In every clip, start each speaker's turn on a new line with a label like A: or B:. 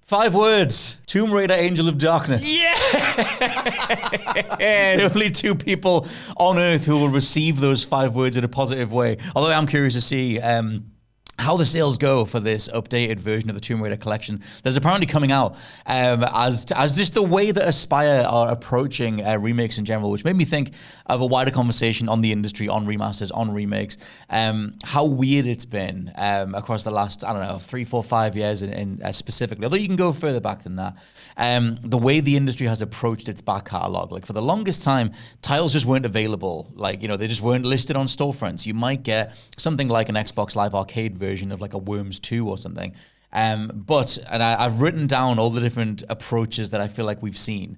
A: 5 words. Tomb Raider, Angel of Darkness.
B: Yes!
A: There are only 2 people on Earth who will receive those 5 words in a positive way. Although I'm curious to see how the sales go for this updated version of the Tomb Raider collection. There's apparently coming out as just the way that Aspyr are approaching remakes in general, which made me think of a wider conversation on the industry, on remasters, on remakes, how weird it's been across the last, 3, 4, 5 years in specifically, although you can go further back than that. The way the industry has approached its back catalog, like for the longest time, titles just weren't available. Like, they just weren't listed on storefronts. You might get something like an Xbox Live Arcade version of like a Worms 2 or something. I've written down all the different approaches that I feel like we've seen.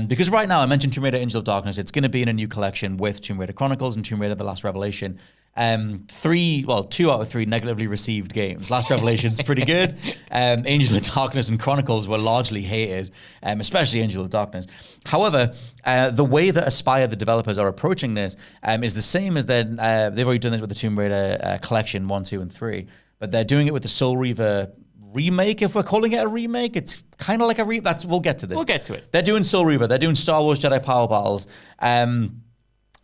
A: Because right now, I mentioned Tomb Raider Angel of Darkness. It's going to be in a new collection with Tomb Raider Chronicles and Tomb Raider The Last Revelation. 2 out of 3 negatively received games. Last Revelation's pretty good. Angel of Darkness and Chronicles were largely hated, especially Angel of Darkness. However, the way that Aspyr, the developers, are approaching this is the same as they've already done this with the Tomb Raider collection 1, 2, and 3, but they're doing it with the Soul Reaver remake, if we're calling it a remake. It's kind of like a we'll get to this.
B: We'll get to it.
A: They're doing Soul Reaver. They're doing Star Wars Jedi Power Battles.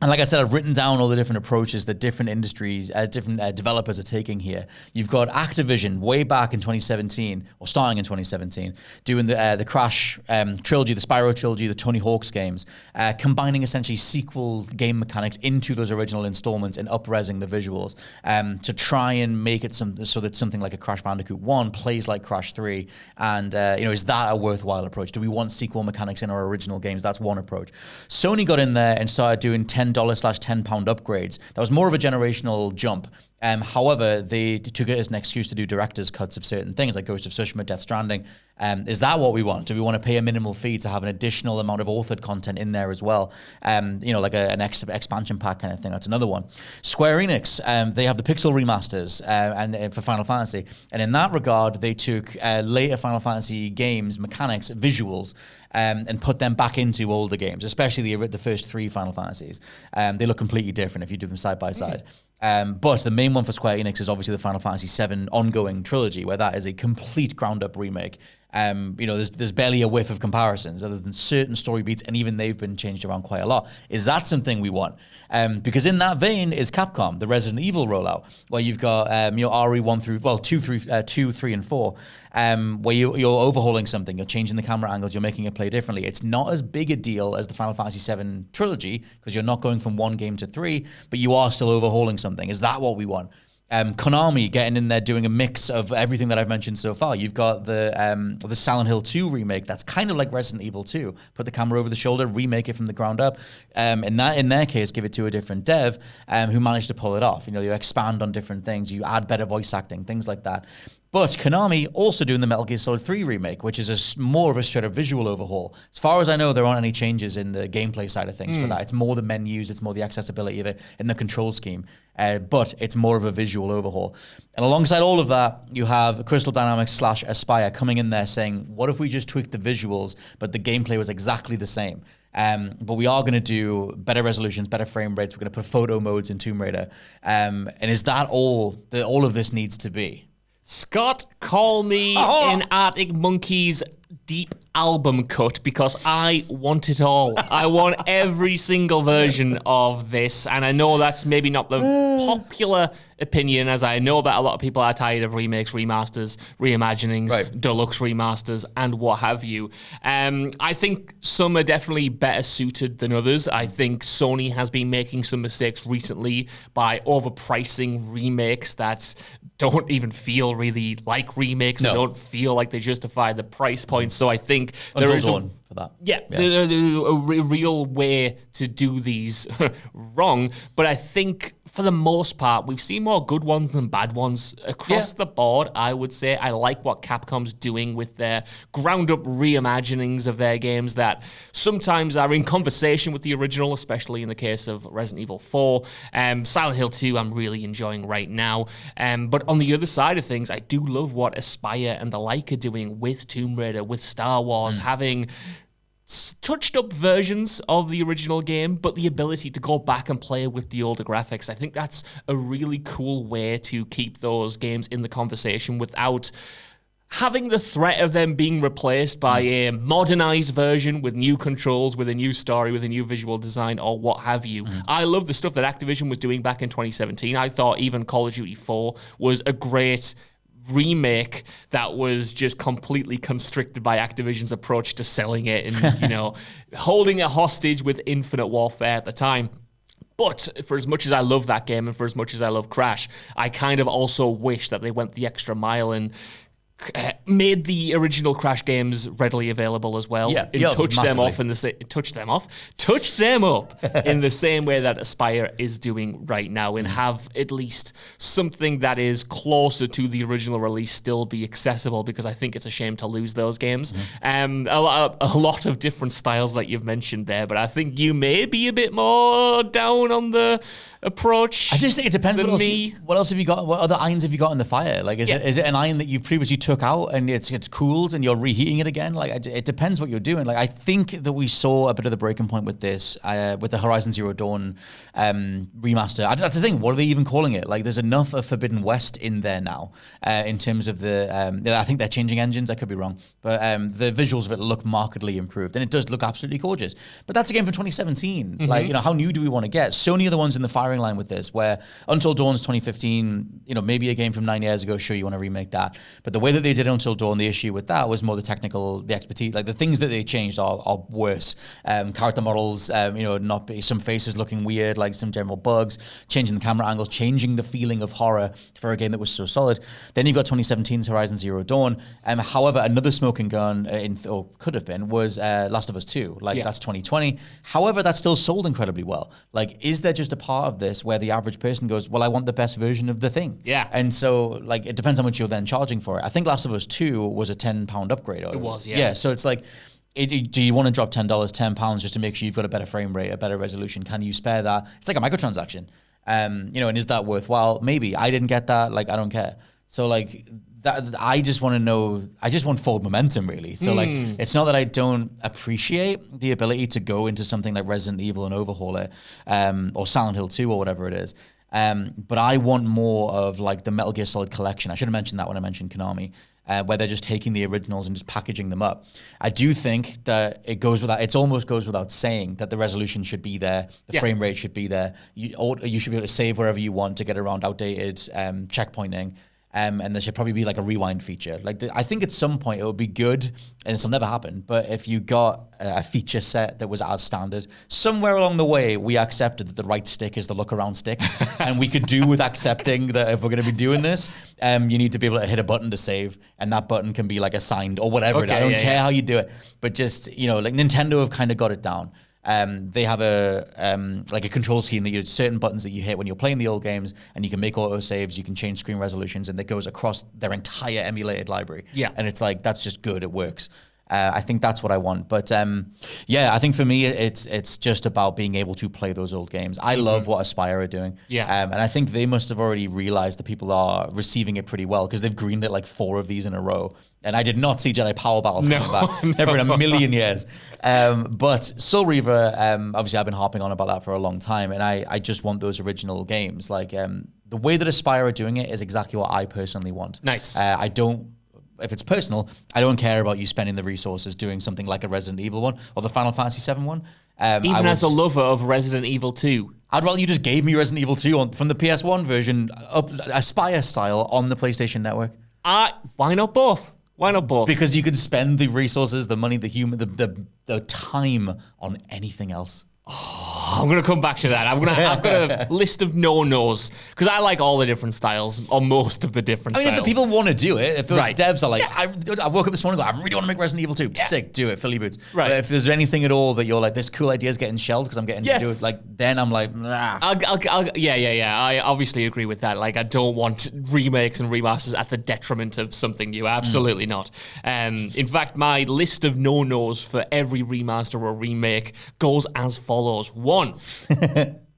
A: And like I said, I've written down all the different approaches that different industries, different developers are taking here. You've got Activision way back in 2017, or starting in 2017, doing the Crash trilogy, the Spyro trilogy, the Tony Hawk's games, combining essentially sequel game mechanics into those original installments and up-resing the visuals to try and make it so that something like a Crash Bandicoot 1 plays like Crash 3. And, is that a worthwhile approach? Do we want sequel mechanics in our original games? That's one approach. Sony got in there and started doing $10/£10 upgrades. That was more of a generational jump. However, they took it as an excuse to do director's cuts of certain things like Ghost of Tsushima, Death Stranding. Is that what we want? Do we want to pay a minimal fee to have an additional amount of authored content in there as well? Like an expansion pack kind of thing. That's another one. Square Enix, they have the Pixel remasters and for Final Fantasy. And in that regard, they took later Final Fantasy games, mechanics, visuals, and put them back into older games, especially the first 3 Final Fantasies. They look completely different if you do them side by side. But the main one for Square Enix is obviously the Final Fantasy VII ongoing trilogy, where that is a complete ground-up remake. There's barely a whiff of comparisons other than certain story beats, and even they've been changed around quite a lot. Is that something we want? Because in that vein is Capcom, the Resident Evil rollout, where you've got RE 2, 3, and 4, where you're overhauling something, you're changing the camera angles, you're making it play differently. It's not as big a deal as the Final Fantasy VII trilogy because you're not going from 1 game to 3, but you are still overhauling something. Is that what we want? Konami getting in there doing a mix of everything that I've mentioned so far. You've got the Silent Hill 2 remake that's kind of like Resident Evil 2. Put the camera over the shoulder, remake it from the ground up. In their case, give it to a different dev who managed to pull it off. You expand on different things, you add better voice acting, things like that. But Konami also doing the Metal Gear Solid 3 remake, which is more of a straight up visual overhaul. As far as I know, there aren't any changes in the gameplay side of things for that. It's more the menus, it's more the accessibility of it in the control scheme. But it's more of a visual overhaul. And alongside all of that, you have Crystal Dynamics / Aspyr coming in there saying, what if we just tweaked the visuals, but the gameplay was exactly the same? But we are going to do better resolutions, better frame rates. We're going to put photo modes in Tomb Raider. And is that all of this needs to be?
B: Scott, call me in Arctic Monkeys deep album cut because I want it all. I want every single version of this, and I know that's maybe not the popular opinion, as I know that a lot of people are tired of remakes, remasters, reimaginings, right, deluxe remasters, and what have you. I think some are definitely better suited than others. I think Sony has been making some mistakes recently by overpricing remakes that don't even feel really like remakes. No. They don't feel like they justify the price point. So I think there is for that. Yeah, there's a real way to do these wrong. But I think for the most part, we've seen more good ones than bad ones across the board. I would say I like what Capcom's doing with their ground-up reimaginings of their games that sometimes are in conversation with the original, especially in the case of Resident Evil 4. Silent Hill 2 I'm really enjoying right now. But on the other side of things, I do love what Aspyr and the like are doing with Tomb Raider, with Star Wars, having touched up versions of the original game, but the ability to go back and play with the older graphics. I think that's a really cool way to keep those games in the conversation without having the threat of them being replaced by a modernized version with new controls, with a new story, with a new visual design, or what have you. I love the stuff that Activision was doing back in 2017. I thought even Call of Duty 4 was a great remake that was just completely constricted by Activision's approach to selling it and, holding it hostage with Infinite Warfare at the time. But for as much as I love that game and for as much as I love Crash, I kind of also wish that they went the extra mile and made the original Crash games readily available as well, and touch them up in the same way that Aspyr is doing right now, and have at least something that is closer to the original release still be accessible, because I think it's a shame to lose those games. A lot of different styles that you've mentioned there, but I think you may be a bit more down on the approach.
A: I just think it depends. What else have you got? What other irons have you got in the fire? Like, is it an iron that you've previously took out and it's cooled and you're reheating it again? Like, it depends what you're doing. Like, I think that we saw a bit of the breaking point with this, with the Horizon Zero Dawn remaster. That's the thing. What are they even calling it? Like, there's enough of Forbidden West in there now, in terms of the. I think they're changing engines. I could be wrong, but the visuals of it look markedly improved, and it does look absolutely gorgeous. But that's a game from 2017. Like, how new do we want to get? Sony are the ones in the firing line with this, where Until Dawn's 2015, maybe a game from 9 years ago, sure, you want to remake that. But the way that they did Until Dawn, the issue with that was more the technical, the expertise. Like, the things that they changed are worse. Character models, not be, some faces looking weird, like some general bugs, changing the camera angles, changing the feeling of horror for a game that was so solid. Then you've got 2017's Horizon Zero Dawn. However, another smoking gun, could have been, was Last of Us 2. That's 2020. However, that still sold incredibly well. Like, is there just a part of this where the average person goes, well, I want the best version of the thing?
B: Yeah.
A: And so, like, it depends how much you're then charging for it. I think Last of Us 2 was a £10 upgrade.
B: It was, yeah.
A: Yeah, so it's like, do you want to drop £10 just to make sure you've got a better frame rate, a better resolution? Can you spare that? It's like a microtransaction. And is that worthwhile? Maybe. I didn't get that. Like, I don't care. So, like, that, I just want to know, I just want forward momentum, really. So, like, it's not that I don't appreciate the ability to go into something like Resident Evil and overhaul it, or Silent Hill 2 or whatever it is. But I want more of, like, the Metal Gear Solid collection. I should have mentioned that when I mentioned Konami, where they're just taking the originals and just packaging them up. I do think that it almost goes without saying that the resolution should be there, the frame rate should be there. You should be able to save wherever you want to get around outdated checkpointing. And there should probably be like a rewind feature. Like, I think at some point it would be good, and this will never happen, but if you got a feature set that was as standard, somewhere along the way we accepted that the right stick is the look around stick, and we could do with accepting that if we're going to be doing this, you need to be able to hit a button to save, and that button can be like assigned or whatever. I don't care how you do it, but just, like Nintendo have kind of got it down. They have a control scheme that you certain buttons that you hit when you're playing the old games, and you can make auto saves, you can change screen resolutions, and that goes across their entire emulated library.
B: Yeah,
A: and it's like, that's just good. It works. I think that's what I want. But I think for me, it's just about being able to play those old games. I love what Aspyr are doing.
B: Yeah.
A: And I think they must have already realized that people are receiving it pretty well, because they've greenlit like 4 of these in a row. And I did not see Jedi Power Battles coming back. Never in a million years. But Soul Reaver, obviously I've been harping on about that for a long time. And I just want those original games. Like, the way that Aspyr are doing it is exactly what I personally want.
B: Nice.
A: If it's personal, I don't care about you spending the resources doing something like a Resident Evil one or the Final Fantasy VII one.
B: Even as a lover of Resident Evil 2.
A: I'd rather you just gave me Resident Evil 2 from the PS1 version, Aspyr style, on the PlayStation Network.
B: Why not both? Why not both?
A: Because you can spend the resources, the money, the time on anything else.
B: I'm going to come back to that. I've got a list of no-nos, because I like all the different styles, or most of the different styles.
A: If the people want to do it, if those devs are like, I woke up this morning and go, I really want to make Resident Evil 2. Yeah. Sick, do it, Philly boots. Right. But if there's anything at all that you're like, this cool idea is getting shelled because I'm getting to do it, like, then I'm like, nah.
B: I obviously agree with that. Like, I don't want remakes and remasters at the detriment of something new. Absolutely not. In fact, my list of no-nos for every remaster or remake goes as follows. 1,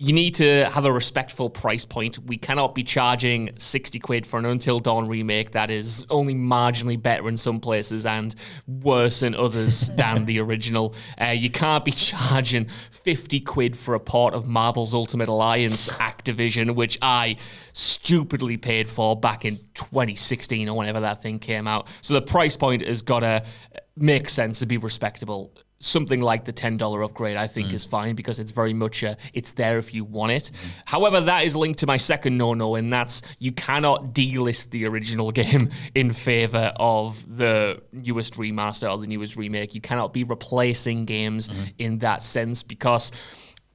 B: you need to have a respectful price point. We cannot be charging 60 quid for an Until Dawn remake that is only marginally better in some places and worse in others than the original. You can't be charging 50 quid for a port of Marvel's Ultimate Alliance Activision, which I stupidly paid for back in 2016 or whenever that thing came out. So the price point has got to make sense to be respectable. Something like the $10 upgrade, I think, is fine because it's very much it's there if you want it. However, that is linked to my second no-no, and that's you cannot delist the original game in favor of the newest remaster or the newest remake. You cannot be replacing games in that sense because,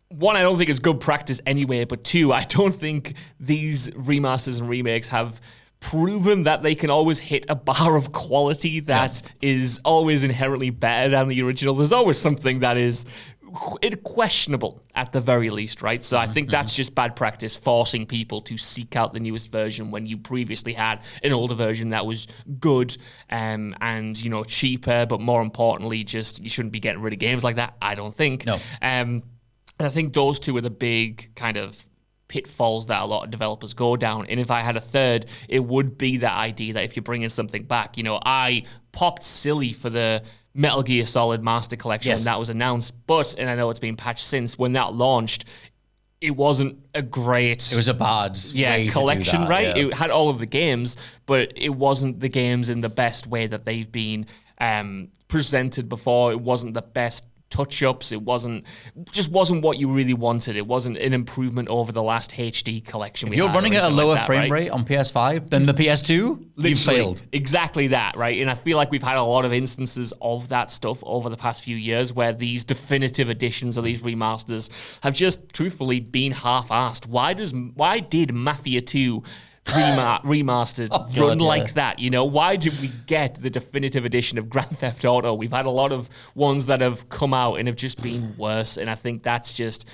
B: one, I don't think it's good practice anyway, but two, I don't think these remasters and remakes have proven that they can always hit a bar of quality that is always inherently better than the original. There's always something that is questionable at the very least, right? So I think that's just bad practice, forcing people to seek out the newest version when you previously had an older version that was good and, you know, cheaper, but more importantly, just you shouldn't be getting rid of games like that, I don't think.
A: No.
B: And I think those two are the big kind of pitfalls that a lot of developers go down. And if I had a third, it would be that idea that if you're bringing something back, you know, I popped silly for the Metal Gear Solid Master Collection when that was announced, but, and I know it's been patched since, when that launched, it wasn't a great...
A: It was a bad way
B: collection,
A: to do that,
B: right? It had all of the games, but it wasn't the games in the best way that they've been presented before. It wasn't the best touch-ups. It just wasn't what you really wanted. It wasn't an improvement over the last HD collection.
A: If you're running at a lower frame rate on PS5 than the PS2, you've failed.
B: Exactly that, right? And I feel like we've had a lot of instances of that stuff over the past few years where these definitive editions or these remasters have just truthfully been half-assed. Why did Mafia 2 remastered run like that? You know, why did we get the definitive edition of Grand Theft Auto? We've had a lot of ones that have come out and have just been worse, and I think that's just,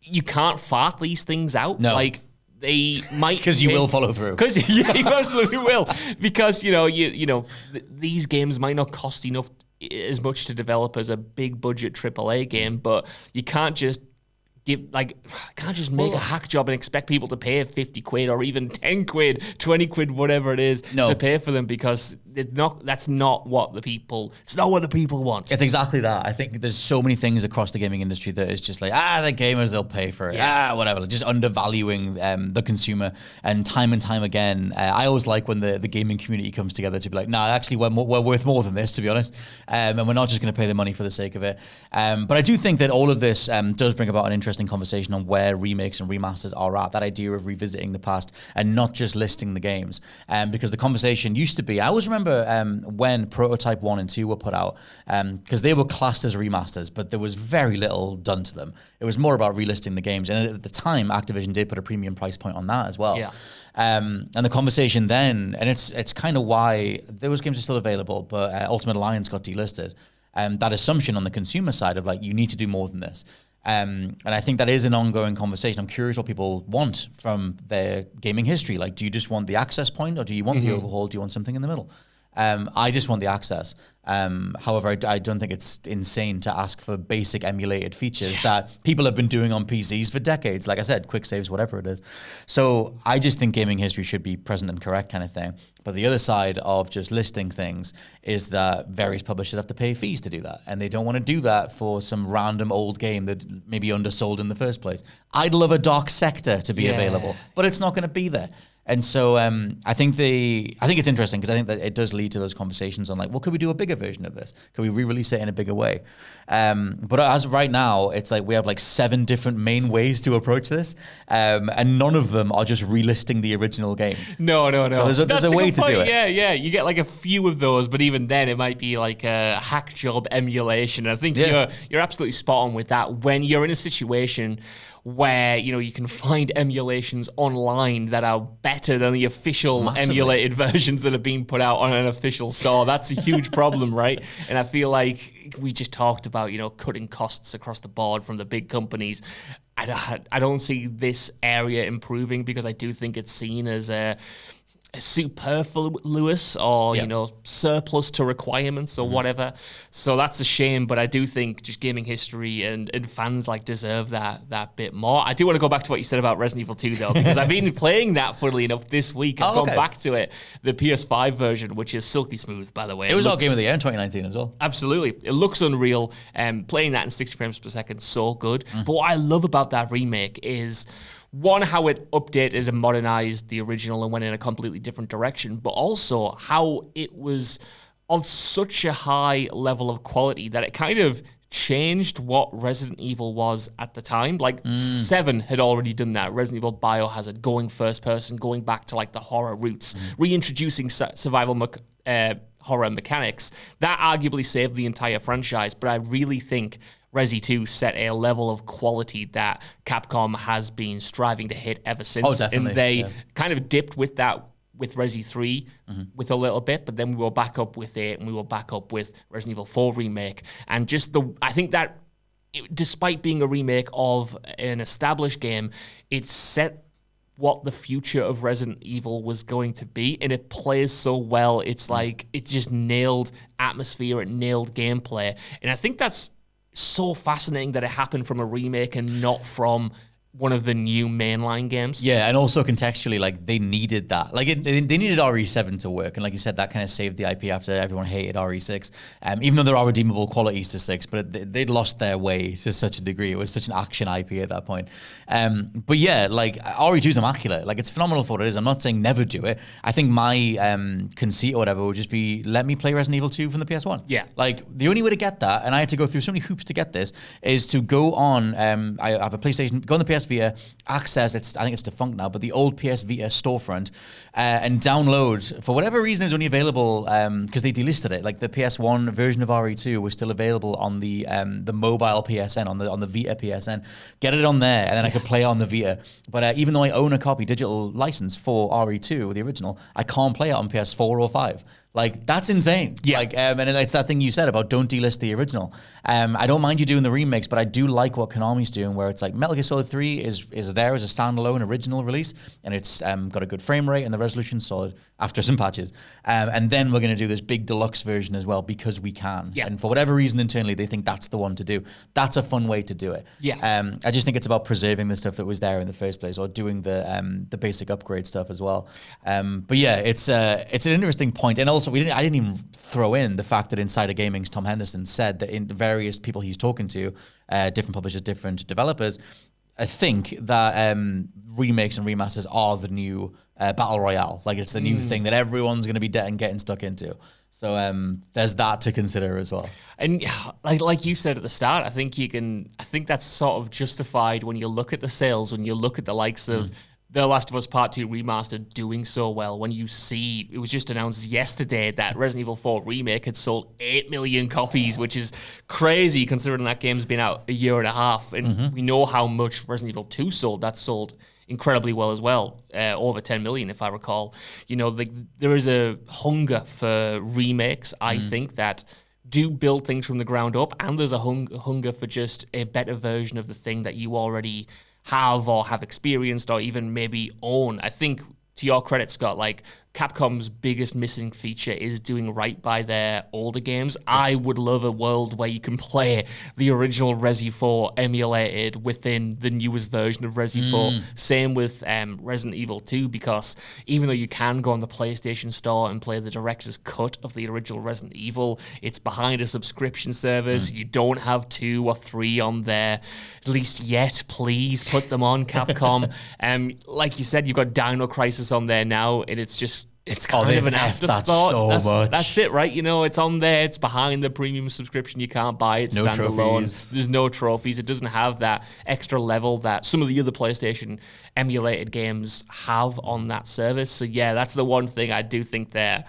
B: you can't fart these things out.
A: No.
B: Like, they might
A: because you will follow through.
B: Because you absolutely will. Because you know these games might not cost enough as much to develop as a big budget AAA game, but you can't just make a hack job and expect people to pay 50 quid or even 10 quid, 20 quid, whatever it is, to pay for them, because that's not what the people want.
A: It's exactly that. I think there's so many things across the gaming industry that is just like, the gamers, they'll pay for it. Whatever. Just undervaluing the consumer. And time again, I always like when the gaming community comes together to be like, actually, we're worth more than this, to be honest. And we're not just going to pay the money for the sake of it. But I do think that all of this does bring about an interesting conversation on where remakes and remasters are at, that idea of revisiting the past and not just listing the games. Because the conversation used to be, I always remember when Prototype 1 and 2 were put out, because they were classed as remasters, but there was very little done to them. It was more about relisting the games. And at the time, Activision did put a premium price point on that as well.
B: Yeah.
A: And the conversation then, and it's kind of why those games are still available, but Ultimate Alliance got delisted. That assumption on the consumer side of like, you need to do more than this. And I think that is an ongoing conversation. I'm curious what people want from their gaming history. Like, do you just want the access point, or do you want the overhaul? Do you want something in the middle? I just want the access. However, I don't think it's insane to ask for basic emulated features that people have been doing on PCs for decades. Like I said, quick saves, whatever it is. So I just think gaming history should be present and correct kind of thing. But the other side of just listing things is that various publishers have to pay fees to do that. And they don't want to do that for some random old game that maybe undersold in the first place. I'd love a Dark Sector to be available, but it's not going to be there. And so I think it's interesting because I think that it does lead to those conversations on like, well, could we do a bigger version of this? Could we re-release it in a bigger way? But as of right now, it's like we have like 7 different main ways to approach this, and none of them are just relisting the original game.
B: No.
A: So there's a way to do it.
B: Yeah. You get like a few of those, but even then, it might be like a hack job emulation. I think you're absolutely spot on with that. When you're in a situation where you can find emulations online that are better than the official emulated versions that have been put out on an official store, that's a huge problem, right? And I feel like we just talked about cutting costs across the board from the big companies. I don't see this area improving because I do think it's seen as superfluous or surplus to requirements or whatever. So that's a shame, but I do think just gaming history and fans deserve that bit more. I do want to go back to what you said about Resident Evil 2 though, because I've been playing that, funnily enough, this week. I've gone back to it, the PS5 version, which is silky smooth, by the way.
A: It was our game of the year in 2019 as well.
B: Absolutely. It looks unreal. Playing that in 60 frames per second, so good. But what I love about that remake is, one, how it updated and modernized the original and went in a completely different direction, but also how it was of such a high level of quality that it kind of changed what Resident Evil was at the time. 7 had already done that. Resident Evil Biohazard, going first person, going back to the horror roots, reintroducing survival horror mechanics. That arguably saved the entire franchise, but I really think Resi 2 set a level of quality that Capcom has been striving to hit ever since.
A: Oh, definitely.
B: And they kind of dipped with that with Resi 3 with a little bit, but then we were back up with 8 and we were back up with Resident Evil 4 Remake. And I think that despite being a remake of an established game, it set what the future of Resident Evil was going to be, and it plays so well. It's it just nailed atmosphere, it nailed gameplay. And I think that's so fascinating that it happened from a remake and not from one of the new mainline games.
A: Yeah, and also contextually, they needed that. They needed RE7 to work, and like you said, that kind of saved the IP after everyone hated RE6. Even though there are redeemable qualities to 6, but they'd lost their way to such a degree. It was such an action IP at that point. But yeah, RE2 is immaculate. It's phenomenal for what it is. I'm not saying never do it. I think my conceit or whatever would just be, let me play Resident Evil 2 from the PS1.
B: Yeah.
A: The only way to get that, and I had to go through so many hoops to get this, is to go on, I have a PlayStation, go on the PS Vita, access, I think it's defunct now, but the old PS Vita storefront, and download, for whatever reason it's only available, because they delisted it, the PS1 version of RE2 was still available on the mobile PSN, on the Vita PSN. Get it on there, and then I could play it on the Vita. But even though I own a copy digital license for RE2, the original, I can't play it on PS4 or 5. That's insane.
B: Yeah.
A: And it's that thing you said about don't delist the original. I don't mind you doing the remakes, but I do like what Konami's doing, where it's Metal Gear Solid 3 is there as a standalone original release, and it's got a good frame rate and the resolution solid after some patches. And then we're going to do this big deluxe version as well because we can.
B: Yeah.
A: And for whatever reason internally, they think that's the one to do. That's a fun way to do it.
B: Yeah.
A: I just think it's about preserving the stuff that was there in the first place, or doing the basic upgrade stuff as well. But yeah, it's an interesting point. And also, I didn't even throw in the fact that Insider Gaming's Tom Henderson said that in various people he's talking to, different publishers, different developers, I think that remakes and remasters are the new battle royale. It's the new thing that everyone's going to be getting stuck into. So there's that to consider as well.
B: And like you said at the start, I think that's sort of justified when you look at the sales, when you look at the likes of The Last of Us Part 2 Remastered doing so well. When you see, it was just announced yesterday that Resident Evil 4 Remake had sold 8 million copies, which is crazy considering that game's been out a year and a half. And we know how much Resident Evil 2 sold. That sold incredibly well as well, over 10 million if I recall. There is a hunger for remakes, I think, that do build things from the ground up, and there's a hunger for just a better version of the thing that you already have or have experienced or even maybe own. I think, to your credit, Scott, Capcom's biggest missing feature is doing right by their older games. Yes. I would love a world where you can play the original Resi 4 emulated within the newest version of Resi 4. Same with Resident Evil 2, because even though you can go on the PlayStation Store and play the director's cut of the original Resident Evil, it's behind a subscription service. You don't have 2 or 3 on there, at least yet. Please put them on, Capcom. Like you said, you've got Dino Crisis on there now, and it's kind of an afterthought. That's it, right? It's on there. It's behind the premium subscription. You can't buy it standalone. There's no trophies. It doesn't have that extra level that some of the other PlayStation emulated games have on that service. So yeah, that's the one thing I do think they're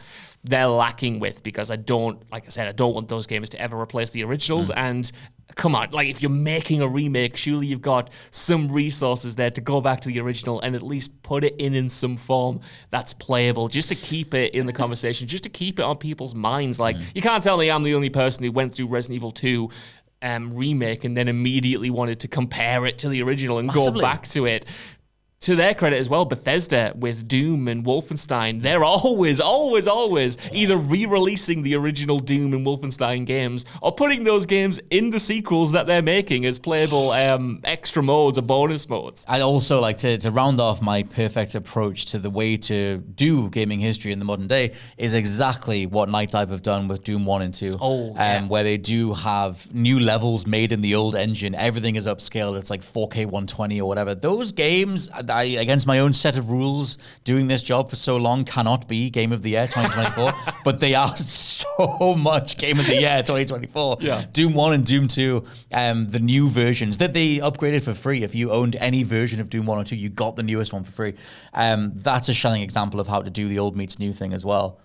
B: lacking with, because I don't want those games to ever replace the originals. And come on, if you're making a remake, surely you've got some resources there to go back to the original and at least put it in some form that's playable, just to keep it in the conversation, just to keep it on people's minds. You can't tell me I'm the only person who went through Resident Evil 2 remake and then immediately wanted to compare it to the original and go back to it. to their credit as well, Bethesda with Doom and Wolfenstein, they're always either re-releasing the original Doom and Wolfenstein games or putting those games in the sequels that they're making as playable extra modes or bonus modes.
A: I also like to round off my perfect approach to the way to do gaming history in the modern day is exactly what Night Dive have done with Doom 1 and 2. Where they do have new levels made in the old engine. Everything is upscaled. It's like 4K 120 or whatever. Those games, I, against my own set of rules, doing this job for so long, cannot be Game of the Year 2024, but they are so much Game of the Year 2024.
B: Yeah.
A: Doom 1 and Doom 2, the new versions that they upgraded for free. If you owned any version of Doom 1 or 2, you got the newest one for free. That's a shining example of how to do the old meets new thing as well.